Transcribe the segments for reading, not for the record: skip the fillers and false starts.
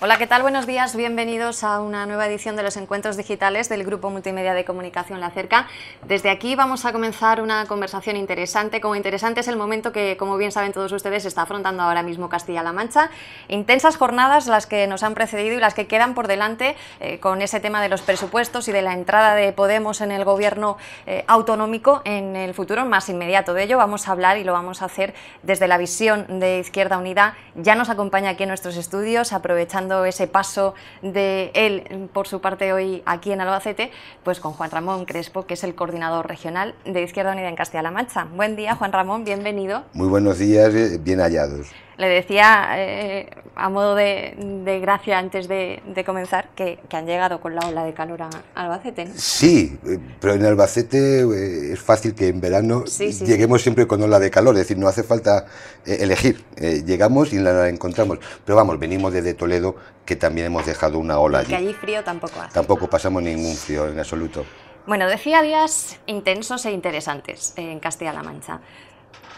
Hola, ¿qué tal? Buenos días, bienvenidos a una nueva edición de los encuentros digitales del Grupo Multimedia de Comunicación La Cerca. Desde aquí vamos a comenzar una conversación interesante. Como interesante es el momento que, como bien saben todos ustedes, está afrontando ahora mismo Castilla-La Mancha. Intensas jornadas las que nos han precedido y las que quedan por delante con ese tema de los presupuestos y de la entrada de Podemos en el gobierno autonómico en el futuro más inmediato. De ello vamos a hablar y lo vamos a hacer desde la visión de Izquierda Unida. Ya nos acompaña aquí en nuestros estudios, aprovechando ese paso de él por su parte hoy aquí en Albacete, pues con Juan Ramón Crespo, que es el coordinador regional de Izquierda Unida en Castilla-La Mancha. Buen día, Juan Ramón, bienvenido. Muy buenos días, bien hallados. Le decía, a modo de gracia antes de comenzar, que han llegado con la ola de calor a Albacete, ¿no? Sí, pero en Albacete es fácil que en verano lleguemos siempre con ola de calor, es decir, no hace falta elegir, llegamos y la encontramos. Pero vamos, venimos desde Toledo, que también hemos dejado una ola allí. Que allí frío tampoco hace. Tampoco pasamos ningún frío en absoluto. Bueno, decía días intensos e interesantes en Castilla-La Mancha.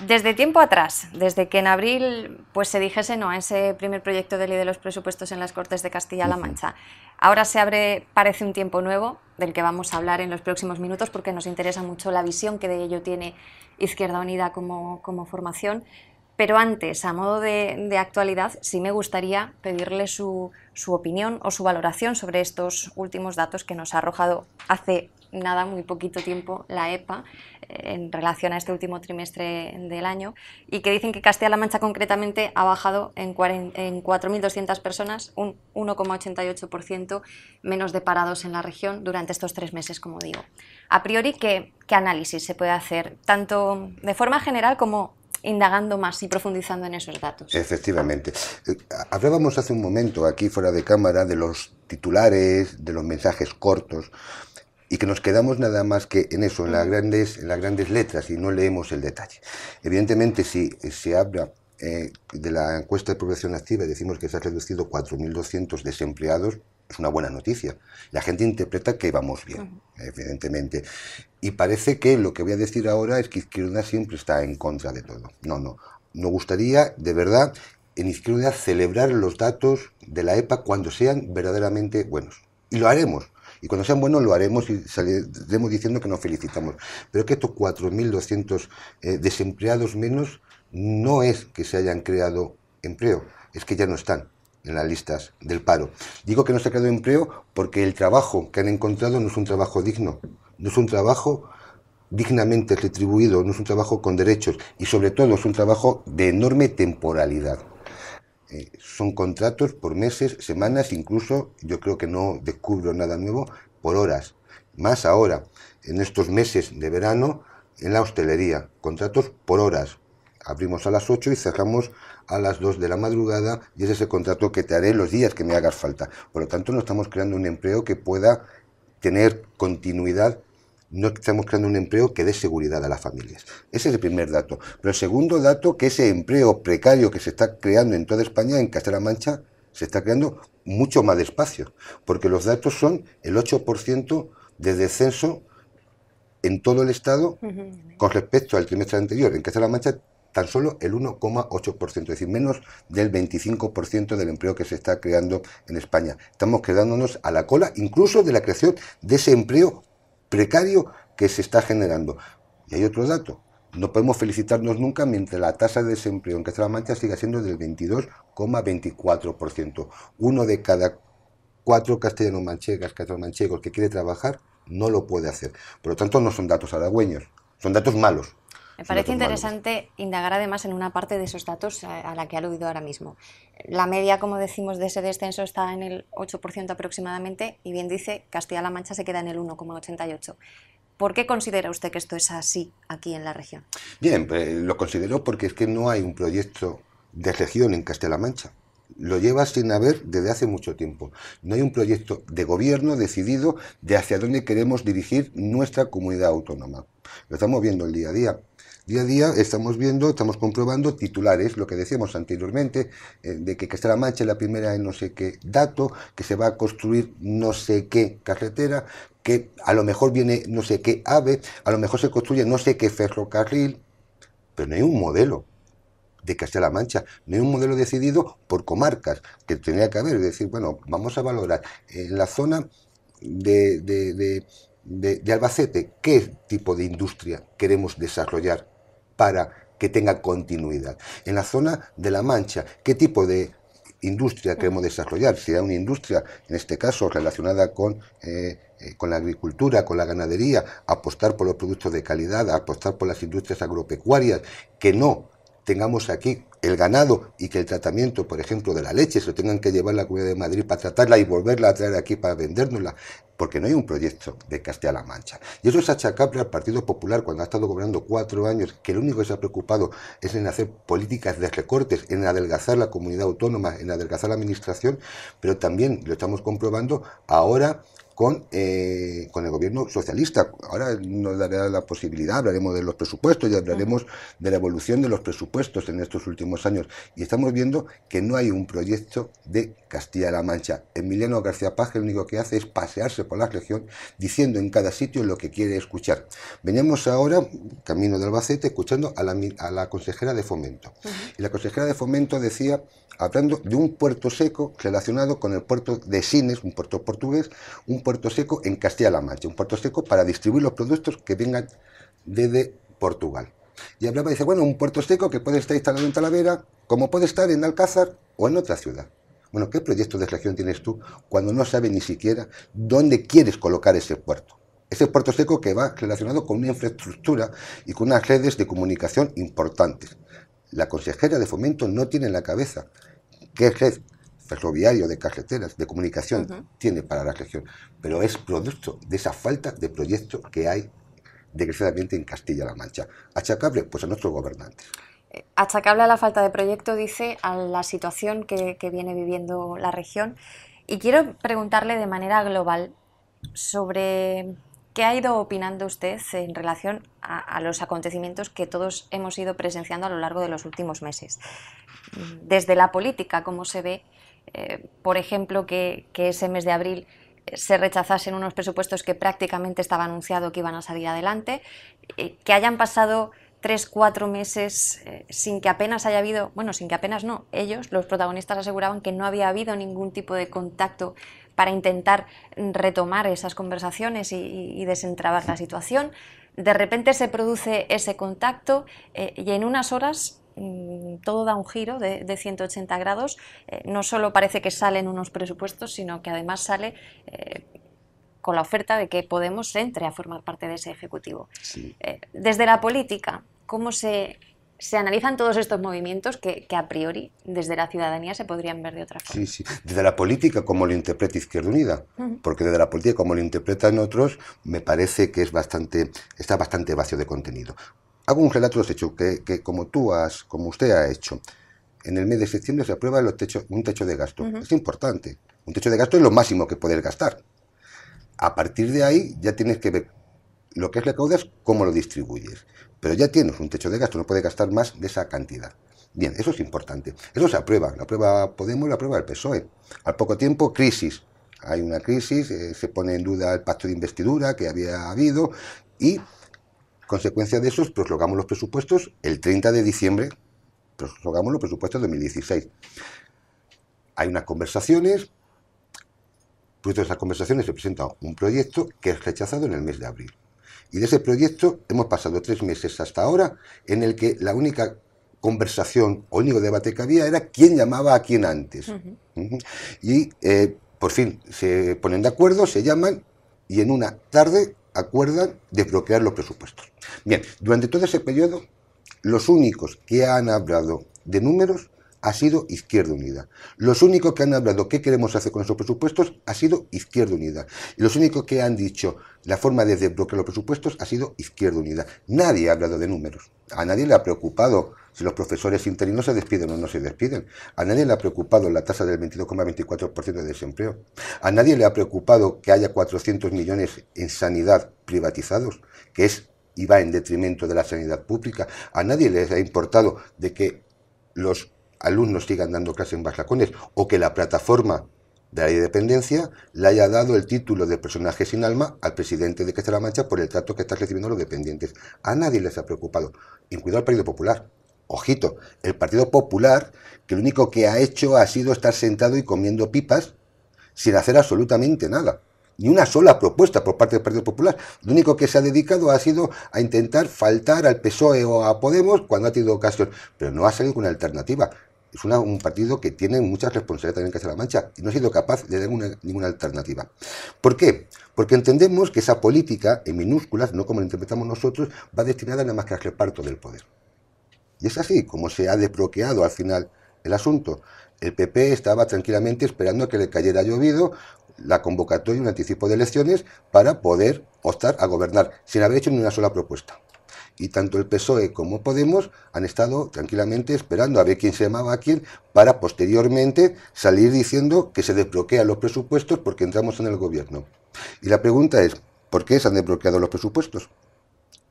Desde tiempo atrás, desde que en abril pues se dijese no a ese primer proyecto de ley de los presupuestos en las Cortes de Castilla-La Mancha, ahora se abre, parece, un tiempo nuevo del que vamos a hablar en los próximos minutos porque nos interesa mucho la visión que de ello tiene Izquierda Unida como formación. Pero antes, a modo de actualidad, sí me gustaría pedirle su opinión o su valoración sobre estos últimos datos que nos ha arrojado hace nada, muy poquito tiempo, la EPA en relación a este último trimestre del año y que dicen que Castilla-La Mancha concretamente ha bajado en 4.200 personas, un 1,88% menos de parados en la región durante estos 3 meses, como digo. A priori, ¿qué análisis se puede hacer, tanto de forma general como indagando más y profundizando en esos datos? Efectivamente. Hablábamos hace un momento aquí fuera de cámara de los titulares, de los mensajes cortos, y que nos quedamos nada más que en eso, en las grandes letras, y no leemos el detalle. Evidentemente, si se habla de la encuesta de población activa y decimos que se ha reducido 4.200 desempleados, es una buena noticia. La gente interpreta que vamos bien, evidentemente. Y parece que lo que voy a decir ahora es que Izquierda siempre está en contra de todo. No. Nos gustaría, de verdad, en Izquierda celebrar los datos de la EPA cuando sean verdaderamente buenos. Y lo haremos. Y cuando sean buenos lo haremos y saldremos diciendo que nos felicitamos. Pero que estos 4.200 desempleados menos no es que se hayan creado empleo, es que ya no están en las listas del paro. Digo que no se ha creado empleo porque el trabajo que han encontrado no es un trabajo digno, no es un trabajo dignamente retribuido, no es un trabajo con derechos y sobre todo es un trabajo de enorme temporalidad. Son contratos por meses, semanas, incluso, yo creo que no descubro nada nuevo, por horas. Más ahora, en estos meses de verano, en la hostelería, contratos por horas. Abrimos a las 8 y cerramos a las 2 de la madrugada y es ese contrato que te haré los días que me hagas falta. Por lo tanto, no estamos creando un empleo que pueda tener continuidad. No estamos creando un empleo que dé seguridad a las familias. Ese es el primer dato. Pero el segundo dato, que ese empleo precario que se está creando en toda España, en Castilla-La Mancha, se está creando mucho más despacio. Porque los datos son el 8% de descenso en todo el Estado con respecto al trimestre anterior. En Castilla-La Mancha, tan solo el 1,8%, es decir, menos del 25% del empleo que se está creando en España. Estamos quedándonos a la cola, incluso de la creación de ese empleo precario que se está generando. Y hay otro dato, no podemos felicitarnos nunca mientras la tasa de desempleo en Castilla-La Mancha siga siendo del 22,24%. Uno de cada 4 castellano-manchegos que quiere trabajar no lo puede hacer. Por lo tanto, no son datos halagüeños, son datos malos. Me parece interesante indagar además en una parte de esos datos a la que ha aludido ahora mismo. La media, como decimos, de ese descenso está en el 8% aproximadamente y bien dice, Castilla-La Mancha se queda en el 1,88%. ¿Por qué considera usted que esto es así aquí en la región? Bien, pues lo considero porque es que no hay un proyecto de región en Castilla-La Mancha. Lo lleva sin haber desde hace mucho tiempo. No hay un proyecto de gobierno decidido de hacia dónde queremos dirigir nuestra comunidad autónoma. Lo estamos viendo el día a día. Día a día estamos comprobando titulares, lo que decíamos anteriormente, de que Castilla-La Mancha es la primera en no sé qué dato, que se va a construir no sé qué carretera, que a lo mejor viene no sé qué AVE, a lo mejor se construye no sé qué ferrocarril, pero no hay un modelo de Castilla-La Mancha. No hay un modelo decidido por comarcas, que tenía que haber. Es decir, bueno, vamos a valorar en la zona de Albacete qué tipo de industria queremos desarrollar para que tenga continuidad. En la zona de La Mancha, qué tipo de industria queremos desarrollar. Si hay una industria, en este caso, relacionada con la agricultura, con la ganadería, apostar por los productos de calidad, apostar por las industrias agropecuarias, que no tengamos aquí el ganado y que el tratamiento, por ejemplo, de la leche se lo tengan que llevar a la Comunidad de Madrid para tratarla y volverla a traer aquí para vendérnosla, porque no hay un proyecto de Castilla-La Mancha. Y eso es achacable al Partido Popular, cuando ha estado gobernando 4 años, que lo único que se ha preocupado es en hacer políticas de recortes, en adelgazar la comunidad autónoma, en adelgazar la administración, pero también lo estamos comprobando ahora con el gobierno socialista. Ahora nos dará la posibilidad, hablaremos de los presupuestos y hablaremos de la evolución de los presupuestos en estos últimos años. Y estamos viendo que no hay un proyecto de Castilla-La Mancha. Emiliano García Paje lo único que hace es pasearse por la región diciendo en cada sitio lo que quiere escuchar. Veníamos ahora, camino de Albacete, escuchando a la consejera de Fomento. Y la consejera de Fomento decía, hablando de un puerto seco relacionado con el puerto de Sines, un puerto portugués, un puerto seco en Castilla-La Mancha, un puerto seco para distribuir los productos que vengan desde Portugal. Y hablaba, dice, bueno, un puerto seco que puede estar instalado en Talavera, como puede estar en Alcázar o en otra ciudad. Bueno, ¿qué proyecto de región tienes tú cuando no sabes ni siquiera dónde quieres colocar ese puerto? Ese puerto seco que va relacionado con una infraestructura y con unas redes de comunicación importantes. La consejera de Fomento no tiene en la cabeza qué red ferroviario, de carreteras, de comunicación tiene para la región, pero es producto de esa falta de proyecto que hay desgraciadamente en Castilla-La Mancha. ¿Achacable? Pues a nuestros gobernantes. Achacable a la falta de proyecto, dice, a la situación que viene viviendo la región. Y quiero preguntarle de manera global sobre qué ha ido opinando usted en relación a los acontecimientos que todos hemos ido presenciando a lo largo de los últimos meses. Desde la política, cómo se ve, por ejemplo, que ese mes de abril se rechazasen unos presupuestos que prácticamente estaba anunciado que iban a salir adelante, que hayan pasado 3-4 meses sin que apenas haya habido, bueno, sin que apenas no, ellos, los protagonistas, aseguraban que no había habido ningún tipo de contacto para intentar retomar esas conversaciones y desentrabar la situación. De repente se produce ese contacto y en unas horas todo da un giro de 180 grados. No solo parece que salen unos presupuestos, sino que además sale con la oferta de que Podemos entre a formar parte de ese Ejecutivo. Sí. Desde la política, ¿cómo se analizan todos estos movimientos que a priori desde la ciudadanía se podrían ver de otra forma? Sí, sí. Desde la política, como lo interpreta Izquierda Unida, porque desde la política, como lo interpretan otros, me parece que está bastante vacío de contenido. Hago un relato de los hechos que como usted ha hecho. En el mes de septiembre se aprueba un techo de gasto. Es importante. Un techo de gasto es lo máximo que puedes gastar. A partir de ahí ya tienes que ver lo que recaudas, cómo lo distribuyes. Pero ya tienes un techo de gasto, no puedes gastar más de esa cantidad. Bien, eso es importante. Eso se aprueba. La aprueba Podemos, la aprueba el PSOE. Al poco tiempo, crisis. Hay una crisis, se pone en duda el pacto de investidura que había habido y, consecuencia de eso, prorrogamos los presupuestos el 30 de diciembre, prorrogamos los presupuestos de 2016. Hay unas conversaciones, fruto de esas conversaciones se presenta un proyecto que es rechazado en el mes de abril. Y de ese proyecto hemos pasado 3 meses hasta ahora en el que la única conversación o único debate que había era quién llamaba a quién antes. Y por fin se ponen de acuerdo, se llaman y en una tarde acuerdan desbloquear los presupuestos. Bien, durante todo ese periodo, los únicos que han hablado de números ha sido Izquierda Unida. Los únicos que han hablado qué queremos hacer con esos presupuestos ha sido Izquierda Unida. Y los únicos que han dicho la forma de desbloquear los presupuestos ha sido Izquierda Unida. Nadie ha hablado de números. A nadie le ha preocupado si los profesores interinos se despiden o no se despiden. A nadie le ha preocupado la tasa del 22,24% de desempleo. A nadie le ha preocupado que haya 400 millones en sanidad privatizados, que va en detrimento de la sanidad pública. A nadie le ha importado de que los alumnos sigan dando clases en barracones o que la plataforma de la dependencia le haya dado el título de personaje sin alma al presidente de Castilla-La Mancha por el trato que están recibiendo los dependientes. A nadie les ha preocupado, incluido al Partido Popular. ojito, el Partido Popular, que lo único que ha hecho ha sido estar sentado y comiendo pipas sin hacer absolutamente nada. Ni una sola propuesta por parte del Partido Popular. Lo único que se ha dedicado ha sido a intentar faltar al PSOE o a Podemos cuando ha tenido ocasión, pero no ha salido con una alternativa. Es un partido que tiene muchas responsabilidades también en Castilla-La Mancha y no ha sido capaz de dar ninguna alternativa. ¿Por qué? Porque entendemos que esa política, en minúsculas, no como la interpretamos nosotros, va destinada nada más que al reparto del poder. Y es así como se ha desbloqueado al final el asunto. El PP estaba tranquilamente esperando a que le cayera llovido la convocatoria y un anticipo de elecciones para poder optar a gobernar, sin haber hecho ni una sola propuesta. Y tanto el PSOE como Podemos han estado tranquilamente esperando a ver quién se llamaba a quién para posteriormente salir diciendo que se desbloquean los presupuestos porque entramos en el gobierno. Y la pregunta es, ¿por qué se han desbloqueado los presupuestos?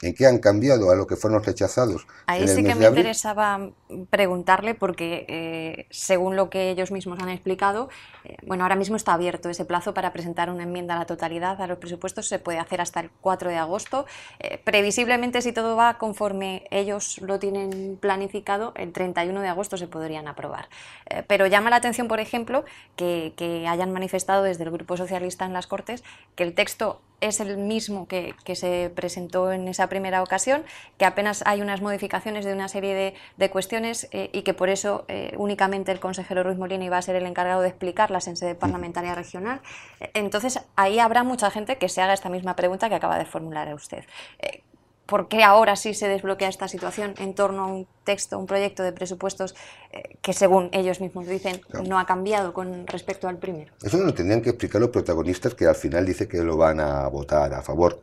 ¿En qué han cambiado a lo que fueron rechazados? Ahí sí que me interesaba preguntarle porque, según lo que ellos mismos han explicado, bueno, ahora mismo está abierto ese plazo para presentar una enmienda a la totalidad a los presupuestos, se puede hacer hasta el 4 de agosto. Previsiblemente, si todo va conforme ellos lo tienen planificado, el 31 de agosto se podrían aprobar. Pero llama la atención, por ejemplo, que hayan manifestado desde el Grupo Socialista en las Cortes que el texto es el mismo que se presentó en esa primera ocasión, que apenas hay unas modificaciones de una serie de cuestiones y que por eso únicamente el consejero Ruiz Molina iba a ser el encargado de explicarlas en sede parlamentaria regional. Entonces ahí habrá mucha gente que se haga esta misma pregunta que acaba de formular a usted. ¿Por qué ahora sí se desbloquea esta situación en torno a un texto, un proyecto de presupuestos que, según ellos mismos dicen, no ha cambiado con respecto al primero? Eso nos lo tendrían que explicar los protagonistas, que al final dicen que lo van a votar a favor.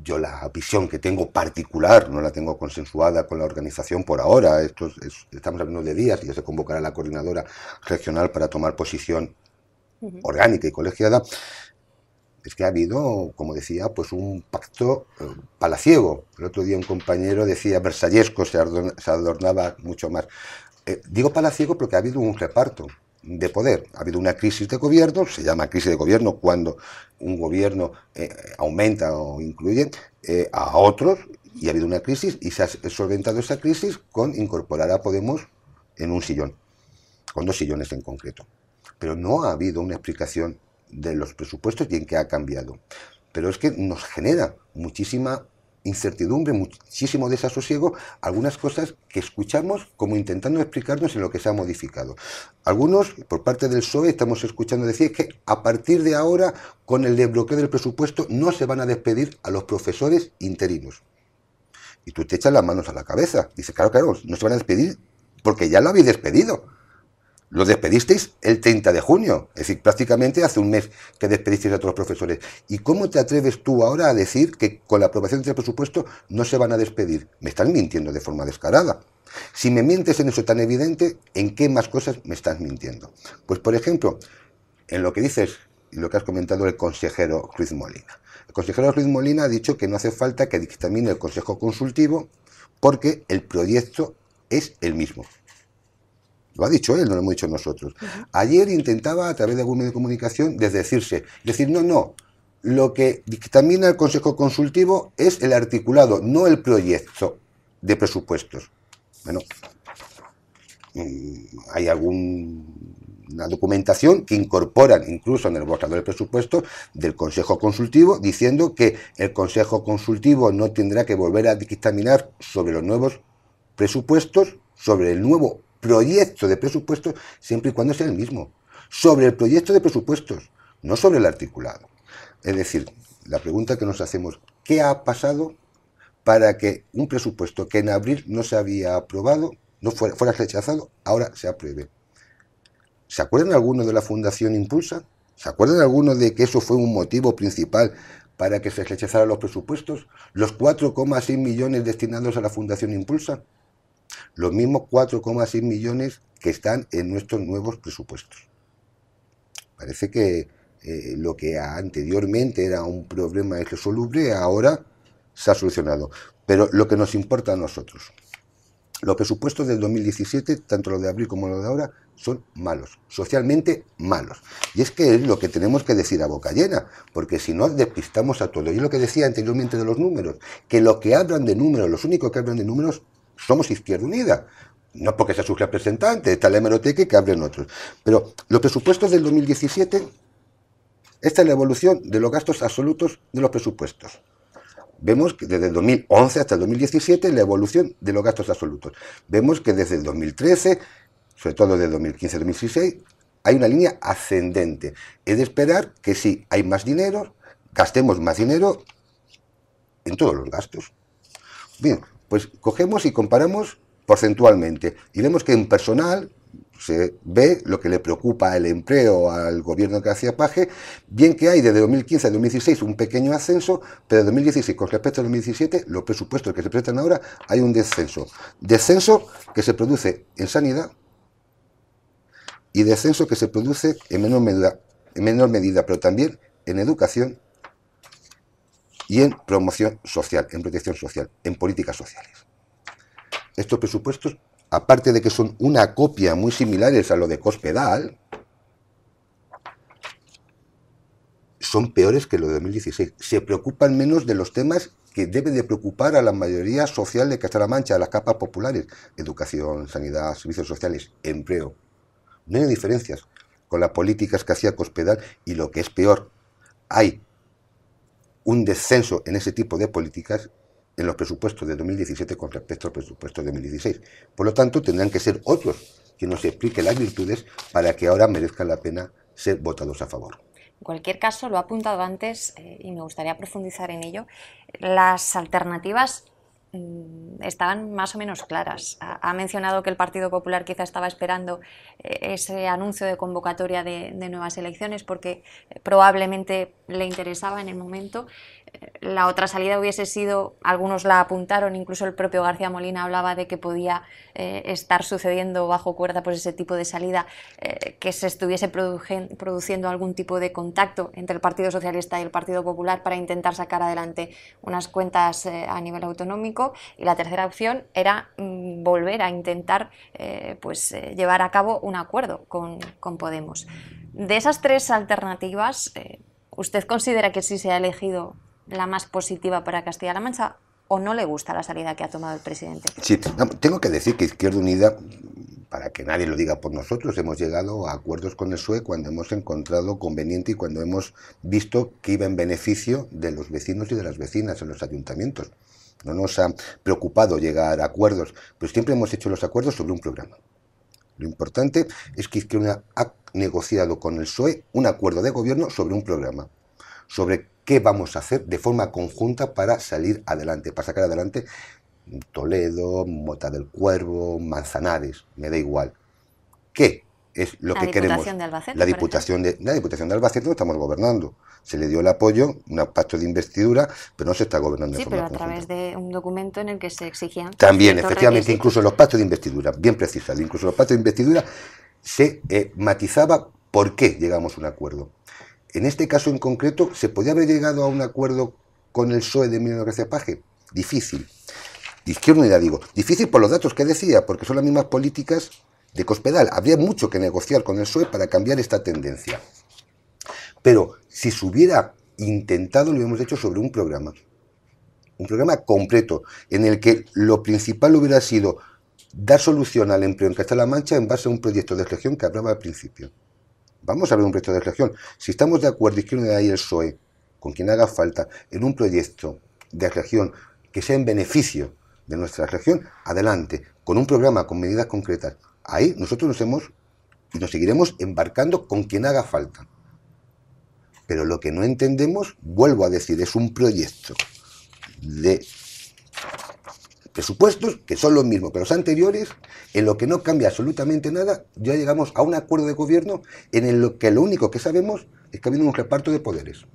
Yo la visión que tengo particular no la tengo consensuada con la organización por ahora. Estamos hablando de días y ya se convocará la coordinadora regional para tomar posición orgánica y colegiada. Es que ha habido, como decía, pues un pacto palaciego. El otro día un compañero decía versallesco, se adornaba mucho más. Digo palaciego porque ha habido un reparto de poder. Ha habido una crisis de gobierno, se llama crisis de gobierno cuando un gobierno aumenta o incluye a otros, y ha habido una crisis y se ha solventado esa crisis con incorporar a Podemos en un sillón, con 2 sillones en concreto. Pero no ha habido una explicación de los presupuestos y en qué ha cambiado. Pero es que nos genera muchísima incertidumbre, muchísimo desasosiego, algunas cosas que escuchamos como intentando explicarnos en lo que se ha modificado. Algunos, por parte del PSOE, estamos escuchando decir que a partir de ahora, con el desbloqueo del presupuesto, no se van a despedir a los profesores interinos. Y tú te echas las manos a la cabeza. Dices, claro, no se van a despedir porque ya lo habéis despedido. Lo despedisteis el 30 de junio, es decir, prácticamente hace un mes que despedisteis a todos los profesores. ¿Y cómo te atreves tú ahora a decir que con la aprobación del presupuesto no se van a despedir? Me estás mintiendo de forma descarada. Si me mientes en eso tan evidente, ¿en qué más cosas me estás mintiendo? Pues, por ejemplo, en lo que dices y lo que has comentado el consejero Ruiz Molina. El consejero Ruiz Molina ha dicho que no hace falta que dictamine el Consejo Consultivo porque el proyecto es el mismo. Lo ha dicho él, no lo hemos dicho nosotros. Ayer intentaba, a través de algún medio de comunicación, decir, no, lo que dictamina el Consejo Consultivo es el articulado, no el proyecto de presupuestos. Bueno, hay alguna documentación que incorporan, incluso en el borrador del presupuesto, del Consejo Consultivo, diciendo que el Consejo Consultivo no tendrá que volver a dictaminar sobre los nuevos presupuestos, sobre el nuevo proyecto de presupuestos, siempre y cuando sea el mismo. Sobre el proyecto de presupuestos, no sobre el articulado. Es decir, la pregunta que nos hacemos, ¿qué ha pasado para que un presupuesto que en abril no se había aprobado, no fuera rechazado, ahora se apruebe? ¿Se acuerdan algunos de la Fundación Impulsa? ¿Se acuerdan algunos de que eso fue un motivo principal para que se rechazaran los presupuestos? Los 4,6 millones destinados a la Fundación Impulsa. Los mismos 4,6 millones que están en nuestros nuevos presupuestos. Parece que lo que anteriormente era un problema irresoluble, ahora se ha solucionado. Pero lo que nos importa a nosotros, los presupuestos del 2017, tanto los de abril como los de ahora, son malos, socialmente malos. Y es que es lo que tenemos que decir a boca llena, porque si no despistamos a todo. Y es lo que decía anteriormente de los números, que los que hablan de números, los únicos que hablan de números, somos Izquierda Unida. No porque sea su representante, está la hemeroteca que abren otros. Pero los presupuestos del 2017, esta es la evolución de los gastos absolutos de los presupuestos. Vemos que desde el 2011 hasta el 2017 la evolución de los gastos absolutos. Vemos que desde el 2013, sobre todo desde el 2015-2016, hay una línea ascendente. Es de esperar que si hay más dinero, gastemos más dinero en todos los gastos. Bien, pues cogemos y comparamos porcentualmente y vemos que en personal se ve lo que le preocupa al empleo al gobierno de García Paje, bien que hay desde 2015 a 2016 un pequeño ascenso, pero de 2016 con respecto a 2017 los presupuestos que se presentan ahora hay un descenso. Descenso que se produce en sanidad y descenso que se produce en menor medida, pero también en educación y en promoción social, en protección social, en políticas sociales. Estos presupuestos, aparte de que son una copia muy similares a lo de Cospedal, son peores que lo de 2016. Se preocupan menos de los temas que deben de preocupar a la mayoría social de Castilla-La Mancha, a las capas populares: educación, sanidad, servicios sociales, empleo. No hay diferencias con las políticas que hacía Cospedal y, lo que es peor, hay un descenso en ese tipo de políticas en los presupuestos de 2017 con respecto al presupuesto de 2016. Por lo tanto, tendrán que ser otros quien nos explique las virtudes para que ahora merezcan la pena ser votados a favor. En cualquier caso, lo ha apuntado antes y me gustaría profundizar en ello, las alternativas estaban más o menos claras. Ha mencionado que el Partido Popular quizá estaba esperando ese anuncio de convocatoria de nuevas elecciones porque probablemente le interesaba en el momento. La otra salida hubiese sido, algunos la apuntaron, incluso el propio García Molina hablaba de que podía estar sucediendo bajo cuerda pues ese tipo de salida, que se estuviese produciendo algún tipo de contacto entre el Partido Socialista y el Partido Popular para intentar sacar adelante unas cuentas a nivel autonómico. Y la tercera opción era volver a intentar llevar a cabo un acuerdo con Podemos. De esas tres alternativas, ¿usted considera que sí se ha elegido la más positiva para Castilla-La Mancha o no le gusta la salida que ha tomado el presidente? Sí, tengo que decir que Izquierda Unida, para que nadie lo diga por nosotros, hemos llegado a acuerdos con el PSOE cuando hemos encontrado conveniente y cuando hemos visto que iba en beneficio de los vecinos y de las vecinas en los ayuntamientos. No nos ha preocupado llegar a acuerdos, pero siempre hemos hecho los acuerdos sobre un programa. Lo importante es que Izquierda Unida ha negociado con el PSOE un acuerdo de gobierno sobre un programa, sobre qué vamos a hacer de forma conjunta para salir adelante, para sacar adelante Toledo, Mota del Cuervo, Manzanares, me da igual. ¿Qué es lo que queremos? La Diputación de Albacete no estamos gobernando. Se le dio el apoyo, un pacto de investidura, pero no se está gobernando. Sí, pero a través de un documento en el que se exigían... También, efectivamente, incluso los pactos de investidura, bien precisado, incluso los pactos de investidura se matizaba por qué llegamos a un acuerdo. En este caso en concreto, ¿se podía haber llegado a un acuerdo con el PSOE de Emiliano García Paje? Difícil. De Izquierda Unida digo, difícil por los datos que decía, porque son las mismas políticas de Cospedal. Habría mucho que negociar con el PSOE para cambiar esta tendencia. Pero si se hubiera intentado, lo hubiéramos hecho sobre un programa completo, en el que lo principal hubiera sido dar solución al empleo en Castilla-La Mancha en base a un proyecto de región que hablaba al principio. Vamos a ver un proyecto de región. Si estamos de acuerdo, Izquierda Unida y el PSOE, con quien haga falta, en un proyecto de región que sea en beneficio de nuestra región, adelante, con un programa, con medidas concretas. Ahí nosotros nos seguiremos embarcando con quien haga falta. Pero lo que no entendemos, vuelvo a decir, es un proyecto de presupuestos que son los mismos que los anteriores, en lo que no cambia absolutamente nada. Ya llegamos a un acuerdo de gobierno en el que lo único que sabemos es que ha habido un reparto de poderes.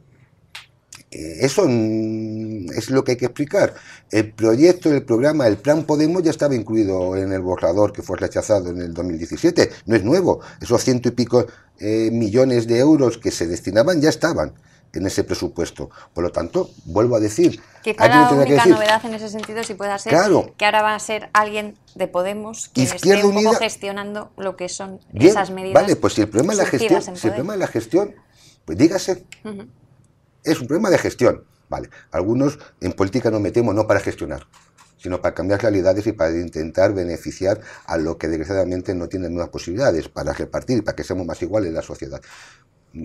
Eso es lo que hay que explicar. El proyecto, el programa, el plan Podemos ya estaba incluido en el borrador que fue rechazado en el 2017. No es nuevo. Esos 100 y pico millones de euros que se destinaban ya estaban en ese presupuesto. Por lo tanto, vuelvo a decir... Quizá la única novedad en ese sentido sí pueda ser que ahora va a ser alguien de Podemos que esté un poco gestionando lo que son esas medidas. Vale, pues si el problema es la gestión, pues dígase... Es un problema de gestión. Vale, algunos en política nos metemos no para gestionar, sino para cambiar realidades y para intentar beneficiar a lo que desgraciadamente no tienen nuevas posibilidades, para repartir, para que seamos más iguales en la sociedad.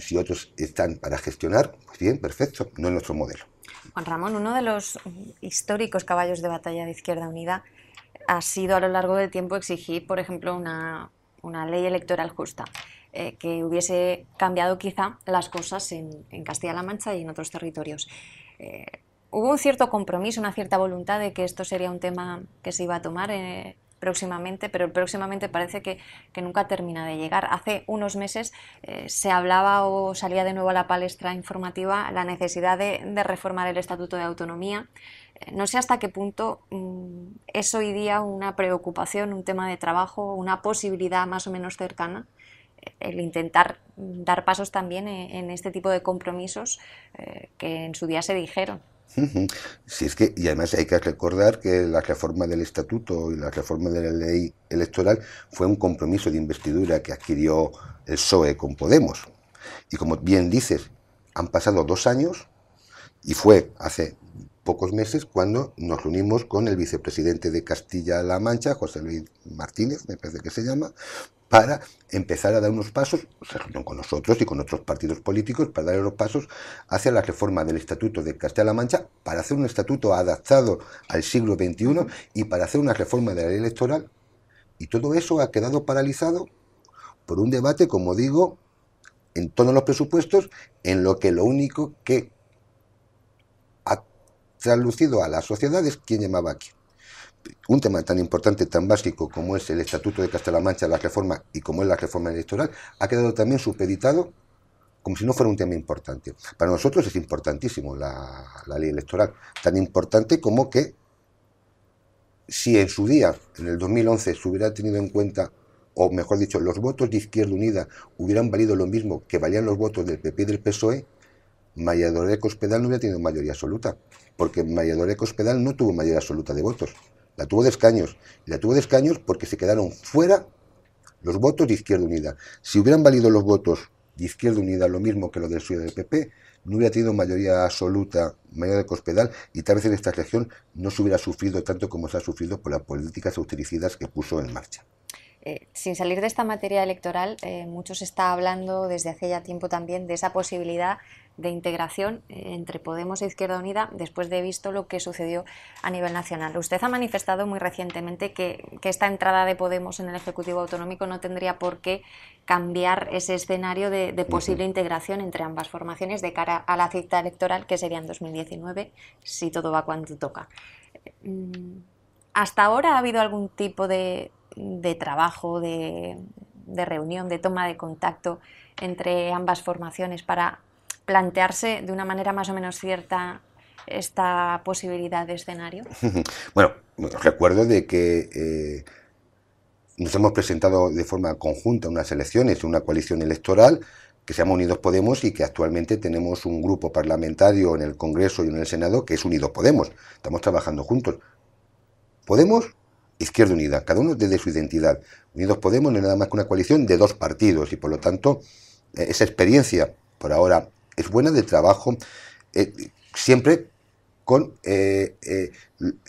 Si otros están para gestionar, pues bien, perfecto, no es nuestro modelo. Juan Ramón, uno de los históricos caballos de batalla de Izquierda Unida ha sido a lo largo del tiempo exigir, por ejemplo, una ley electoral justa, que hubiese cambiado quizá las cosas en Castilla-La Mancha y en otros territorios. Hubo un cierto compromiso, una cierta voluntad de que esto sería un tema que se iba a tomar próximamente, pero próximamente parece que nunca termina de llegar. Hace unos meses se hablaba o salía de nuevo a la palestra informativa la necesidad de reformar el Estatuto de Autonomía. No sé hasta qué punto es hoy día una preocupación, un tema de trabajo, una posibilidad más o menos cercana, el intentar dar pasos también en este tipo de compromisos que en su día se dijeron. Sí, es que, y además hay que recordar que la reforma del estatuto y la reforma de la ley electoral fue un compromiso de investidura que adquirió el PSOE con Podemos. Y como bien dices, han pasado 2 años y fue hace pocos meses cuando nos reunimos con el vicepresidente de Castilla-La Mancha, José Luis Martínez, me parece que se llama, para empezar a dar unos pasos, se reunió con nosotros y con otros partidos políticos, para dar los pasos hacia la reforma del Estatuto de Castilla-La Mancha, para hacer un estatuto adaptado al siglo XXI y para hacer una reforma de la ley electoral. Y todo eso ha quedado paralizado por un debate, como digo, en torno a los presupuestos, en lo que lo único que ha traducido a la sociedad es quién llamaba a quién. Un tema tan importante, tan básico como es el Estatuto de Castilla-La Mancha, la reforma, y como es la reforma electoral, ha quedado también supeditado como si no fuera un tema importante. Para nosotros es importantísimo la ley electoral, tan importante como que si en su día, en el 2011, se hubiera tenido en cuenta, o mejor dicho, los votos de Izquierda Unida hubieran valido lo mismo que valían los votos del PP y del PSOE, María Dolores Cospedal no hubiera tenido mayoría absoluta, porque María Dolores Cospedal no tuvo mayoría absoluta de votos. La tuvo de escaños, y la tuvo de escaños porque se quedaron fuera los votos de Izquierda Unida. Si hubieran valido los votos de Izquierda Unida lo mismo que los del PSOE y del PP, no hubiera tenido mayoría absoluta María de Cospedal, y tal vez en esta región no se hubiera sufrido tanto como se ha sufrido por las políticas austericidas que puso en marcha. Sin salir de esta materia electoral, mucho se está hablando desde hace ya tiempo también de esa posibilidad de integración entre Podemos e Izquierda Unida después de visto lo que sucedió a nivel nacional. Usted ha manifestado muy recientemente que esta entrada de Podemos en el Ejecutivo Autonómico no tendría por qué cambiar ese escenario de posible integración entre ambas formaciones de cara a la cita electoral, que sería en 2019, si todo va cuando toca. ¿Hasta ahora ha habido algún tipo de trabajo, de reunión, de toma de contacto entre ambas formaciones para plantearse de una manera más o menos cierta esta posibilidad de escenario? Bueno, recuerdo de que nos hemos presentado de forma conjunta unas elecciones, una coalición electoral que se llama Unidos Podemos, y que actualmente tenemos un grupo parlamentario en el Congreso y en el Senado que es Unidos Podemos. Estamos trabajando juntos. Podemos, Izquierda Unida, cada uno desde su identidad. Unidos Podemos no es nada más que una coalición de 2 partidos, y por lo tanto esa experiencia por ahora es buena de trabajo, siempre con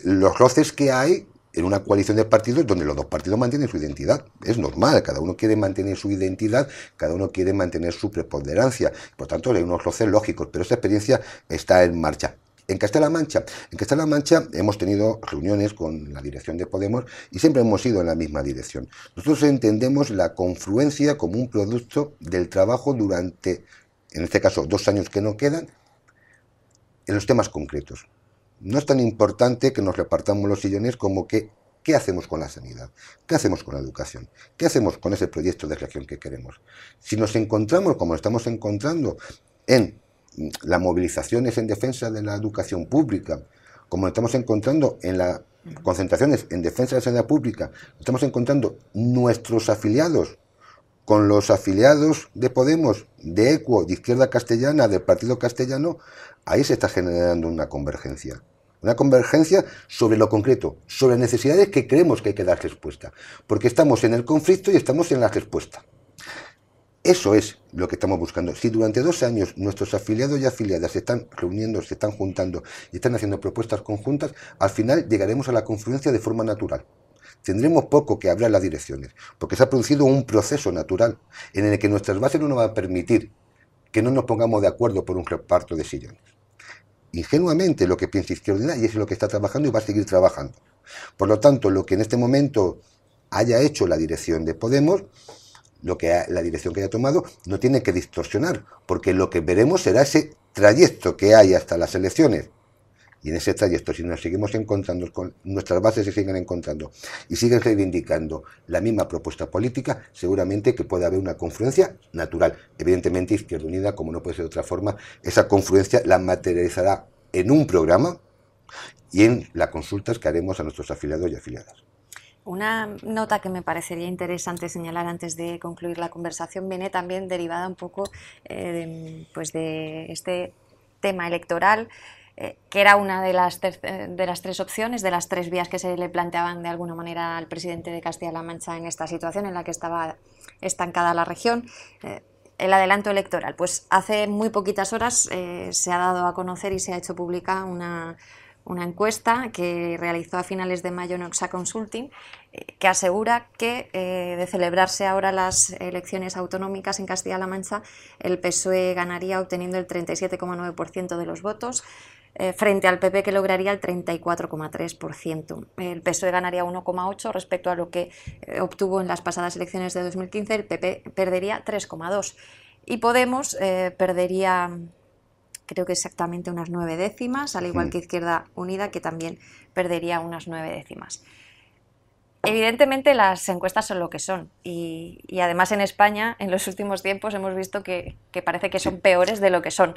los roces que hay en una coalición de partidos donde los 2 partidos mantienen su identidad. Es normal, cada uno quiere mantener su identidad, cada uno quiere mantener su preponderancia, por tanto hay unos roces lógicos, pero esta experiencia está en marcha. En Castilla-La Mancha hemos tenido reuniones con la dirección de Podemos y siempre hemos ido en la misma dirección. Nosotros entendemos la confluencia como un producto del trabajo durante, en este caso, 2 años que nos quedan, en los temas concretos. No es tan importante que nos repartamos los sillones como que ¿qué hacemos con la sanidad? ¿Qué hacemos con la educación? ¿Qué hacemos con ese proyecto de región que queremos? Si nos encontramos, como estamos encontrando, en las movilizaciones en defensa de la educación pública, como estamos encontrando en las concentraciones en defensa de la sanidad pública, estamos encontrando nuestros afiliados con los afiliados de Podemos, de ECUO, de Izquierda Castellana, del Partido Castellano, ahí se está generando una convergencia. Una convergencia sobre lo concreto, sobre necesidades que creemos que hay que dar respuesta, porque estamos en el conflicto y estamos en la respuesta. Eso es lo que estamos buscando. Si durante 2 años nuestros afiliados y afiliadas se están reuniendo, se están juntando y están haciendo propuestas conjuntas, al final llegaremos a la confluencia de forma natural. Tendremos poco que hablar las direcciones, porque se ha producido un proceso natural en el que nuestras bases no nos van a permitir que no nos pongamos de acuerdo por un reparto de sillones. Ingenuamente lo que piensa Izquierda Unida, y es lo que está trabajando y va a seguir trabajando. Por lo tanto, lo que en este momento haya hecho la dirección de Podemos, la dirección que haya tomado, no tiene que distorsionar, porque lo que veremos será ese trayecto que hay hasta las elecciones. Y en ese trayecto, si nos seguimos encontrando, con nuestras bases se siguen encontrando y siguen reivindicando la misma propuesta política, seguramente que puede haber una confluencia natural. Evidentemente, Izquierda Unida, como no puede ser de otra forma, esa confluencia la materializará en un programa y en las consultas que haremos a nuestros afiliados y afiliadas. Una nota que me parecería interesante señalar antes de concluir la conversación viene también derivada un poco pues de este tema electoral, que era una de las 3 opciones, de las 3 vías que se le planteaban de alguna manera al presidente de Castilla-La Mancha en esta situación en la que estaba estancada la región. El adelanto electoral, pues hace muy poquitas horas se ha dado a conocer y se ha hecho pública una encuesta que realizó a finales de mayo Noxa Consulting, que asegura que de celebrarse ahora las elecciones autonómicas en Castilla-La Mancha, el PSOE ganaría obteniendo el 37,9% de los votos, frente al PP, que lograría el 34,3%. El PSOE ganaría 1,8% respecto a lo que obtuvo en las pasadas elecciones de 2015, el PP perdería 3,2%. Y Podemos perdería, creo que exactamente unas 9 décimas, al igual que Izquierda Unida, que también perdería unas 9 décimas. Evidentemente las encuestas son lo que son y además en España en los últimos tiempos hemos visto que parece que son peores de lo que son.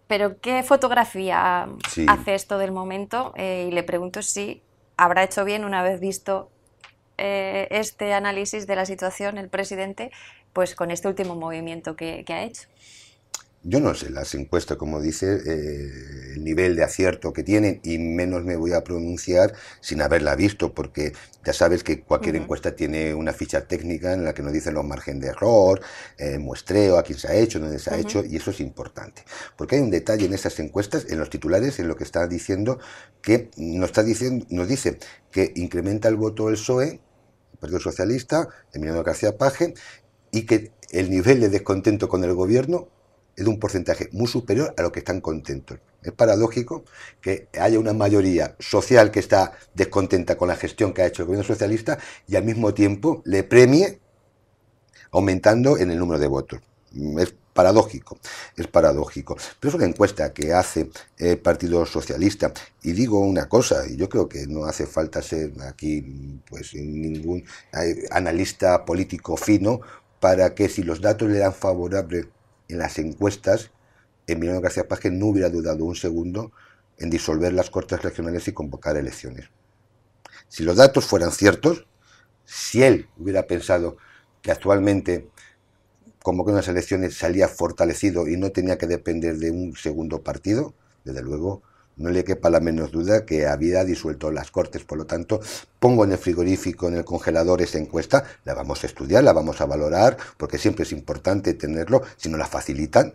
Pero ¿qué fotografía hace esto del momento? Y le pregunto si habrá hecho bien, una vez visto este análisis de la situación, el presidente, pues con este último movimiento que ha hecho. Yo no sé las encuestas, como dice, el nivel de acierto que tienen, y menos me voy a pronunciar sin haberla visto, porque ya sabes que cualquier encuesta tiene una ficha técnica en la que nos dicen los márgenes de error, muestreo, a quién se ha hecho, dónde se ha hecho, y eso es importante. Porque hay un detalle en esas encuestas, en los titulares, en lo que está diciendo, que nos dice que incrementa el voto del PSOE, el Partido Socialista, Emiliano García Paje, y que el nivel de descontento con el gobierno es de un porcentaje muy superior a lo que están contentos. Es paradójico que haya una mayoría social que está descontenta con la gestión que ha hecho el gobierno socialista y al mismo tiempo le premie aumentando en el número de votos. Es paradójico. Pero es una encuesta que hace el Partido Socialista. Y digo una cosa, y yo creo que no hace falta ser aquí pues ningún analista político fino para que, si los datos le dan favorable en las encuestas, Emiliano García Paje no hubiera dudado un segundo en disolver las Cortes Regionales y convocar elecciones. Si los datos fueran ciertos, si él hubiera pensado que actualmente convocar unas elecciones salía fortalecido y no tenía que depender de un segundo partido, desde luego no le quepa la menos duda que había disuelto las Cortes. Por lo tanto, pongo en el frigorífico, en el congelador, esa encuesta, la vamos a estudiar, la vamos a valorar, porque siempre es importante tenerlo, si nos la facilitan,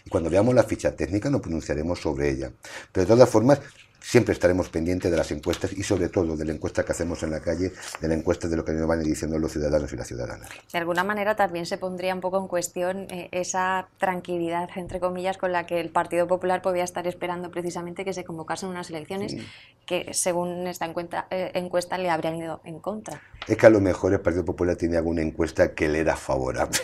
y cuando veamos la ficha técnica nos pronunciaremos sobre ella. Pero de todas formas, siempre estaremos pendientes de las encuestas y sobre todo de la encuesta que hacemos en la calle, de la encuesta de lo que nos van diciendo los ciudadanos y las ciudadanas. De alguna manera también se pondría un poco en cuestión esa tranquilidad, entre comillas, con la que el Partido Popular podía estar esperando precisamente que se convocasen unas elecciones que, según esta encuesta, le habrían ido en contra. Es que a lo mejor el Partido Popular tiene alguna encuesta que le era favorable.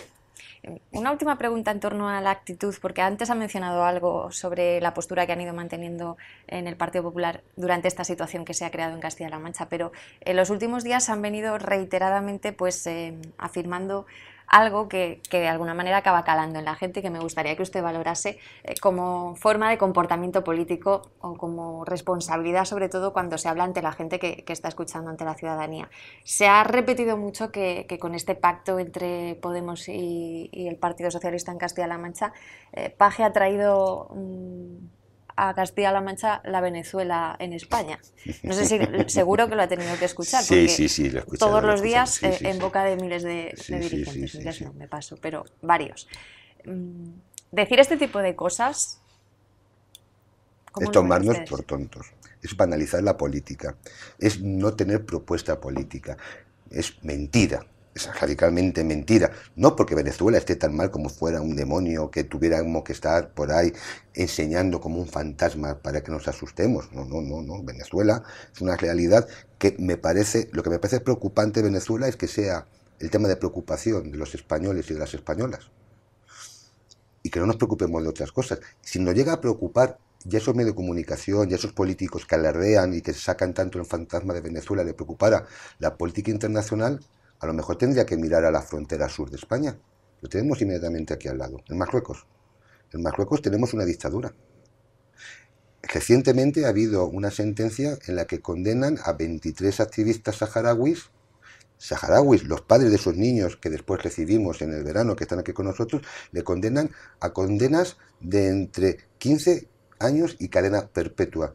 Una última pregunta en torno a la actitud, porque antes ha mencionado algo sobre la postura que han ido manteniendo en el Partido Popular durante esta situación que se ha creado en Castilla-La Mancha, pero en los últimos días han venido reiteradamente pues, afirmando algo que de alguna manera acaba calando en la gente y que me gustaría que usted valorase como forma de comportamiento político o como responsabilidad, sobre todo cuando se habla ante la gente que está escuchando, ante la ciudadanía. Se ha repetido mucho que con este pacto entre Podemos y el Partido Socialista en Castilla-La Mancha, Paje ha traído a Castilla-La Mancha la Venezuela en España. No sé si seguro que lo ha tenido que escuchar, Sí, porque sí, lo he escuchado. todos los días Sí, sí, en sí. boca de miles de dirigentes. Sí. Miles no, me paso, pero varios. Decir este tipo de cosas, ¿cómo Es lo ven tomarnos ustedes? por tontos, es banalizar la política, es no tener propuesta política, es mentira, es radicalmente mentira. No porque Venezuela esté tan mal como fuera un demonio que tuviéramos que estar por ahí enseñando como un fantasma para que nos asustemos. No. Venezuela es una realidad que lo que me parece preocupante de Venezuela es que sea el tema de preocupación de los españoles y de las españolas. Y que no nos preocupemos de otras cosas. Si nos llega a preocupar ya esos medios de comunicación, ya esos políticos que alardean y que sacan tanto el fantasma de Venezuela, le preocupara la política internacional, a lo mejor tendría que mirar a la frontera sur de España. Lo tenemos inmediatamente aquí al lado, en Marruecos. En Marruecos tenemos una dictadura. Recientemente ha habido una sentencia en la que condenan a 23 activistas saharauis, los padres de esos niños que después recibimos en el verano, que están aquí con nosotros, le condenan a condenas de entre 15 años y cadena perpetua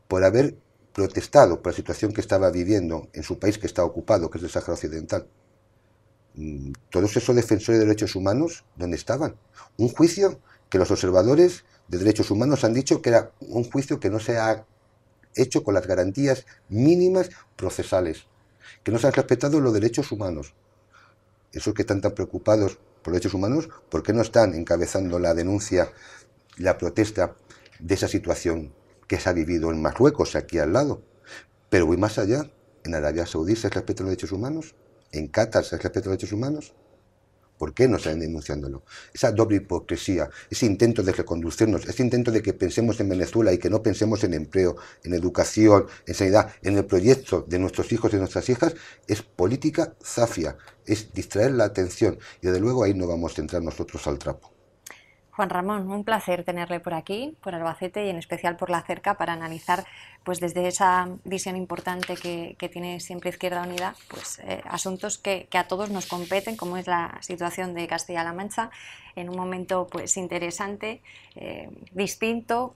por haber protestado por la situación que estaba viviendo en su país que está ocupado, que es el Sáhara Occidental. Todos esos defensores de derechos humanos, ¿dónde estaban? Un juicio que los observadores de derechos humanos han dicho que era un juicio que no se ha hecho con las garantías mínimas procesales, que no se han respetado los derechos humanos. Esos que están tan preocupados por los derechos humanos, ¿por qué no están encabezando la denuncia, la protesta de esa situación que se ha vivido en Marruecos, aquí al lado? Pero voy más allá. ¿En Arabia Saudí se respetan los derechos humanos? ¿En Qatar se respetan los derechos humanos? ¿Por qué no están denunciándolo? Esa doble hipocresía, ese intento de reconducirnos, ese intento de que pensemos en Venezuela y que no pensemos en empleo, en educación, en sanidad, en el proyecto de nuestros hijos y de nuestras hijas, es política zafia, es distraer la atención y desde luego ahí no vamos a entrar nosotros al trapo. Juan Ramón, un placer tenerle por aquí, por Albacete y en especial por La Cerca para analizar pues desde esa visión importante que tiene siempre Izquierda Unida pues asuntos que a todos nos competen, como es la situación de Castilla-La Mancha en un momento pues interesante, distinto,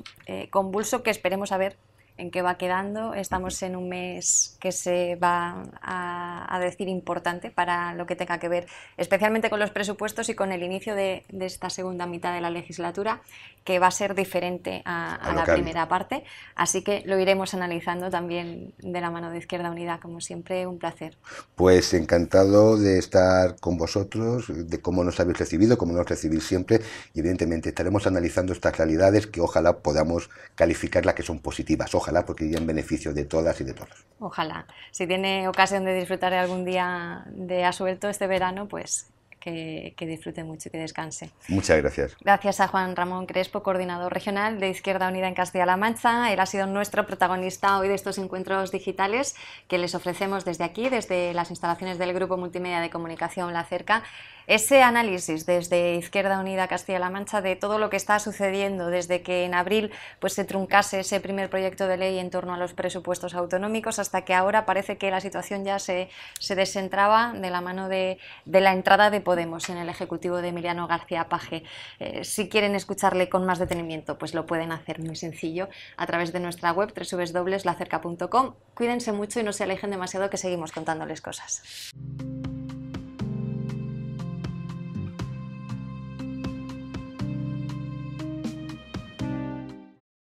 convulso, que esperemos a ver en qué va quedando. Estamos en un mes que se va a decir importante para lo que tenga que ver especialmente con los presupuestos y con el inicio de esta segunda mitad de la legislatura, que va a ser diferente a la primera parte, así que lo iremos analizando también de la mano de Izquierda Unida. Como siempre, un placer. Pues encantado de estar con vosotros, de cómo nos habéis recibido, cómo nos recibís siempre, y evidentemente estaremos analizando estas realidades que ojalá podamos calificarlas que son positivas, ojalá, porque iría en beneficio de todas y de todos. Ojalá. Si tiene ocasión de disfrutar algún día de asuelto este verano, pues que disfrute mucho y que descanse. Muchas gracias. Gracias a Juan Ramón Crespo, coordinador regional de Izquierda Unida en Castilla-La Mancha. Él ha sido nuestro protagonista hoy de estos encuentros digitales que les ofrecemos desde aquí, desde las instalaciones del Grupo Multimedia de Comunicación La Cerca. Ese análisis desde Izquierda Unida Castilla-La Mancha de todo lo que está sucediendo desde que en abril pues, se truncase ese primer proyecto de ley en torno a los presupuestos autonómicos hasta que ahora parece que la situación ya se descentraba de la mano de la entrada de Podemos en el Ejecutivo de Emiliano García Paje. Si quieren escucharle con más detenimiento, pues lo pueden hacer muy sencillo a través de nuestra web www.lacerca.com. Cuídense mucho y no se alejen demasiado, que seguimos contándoles cosas.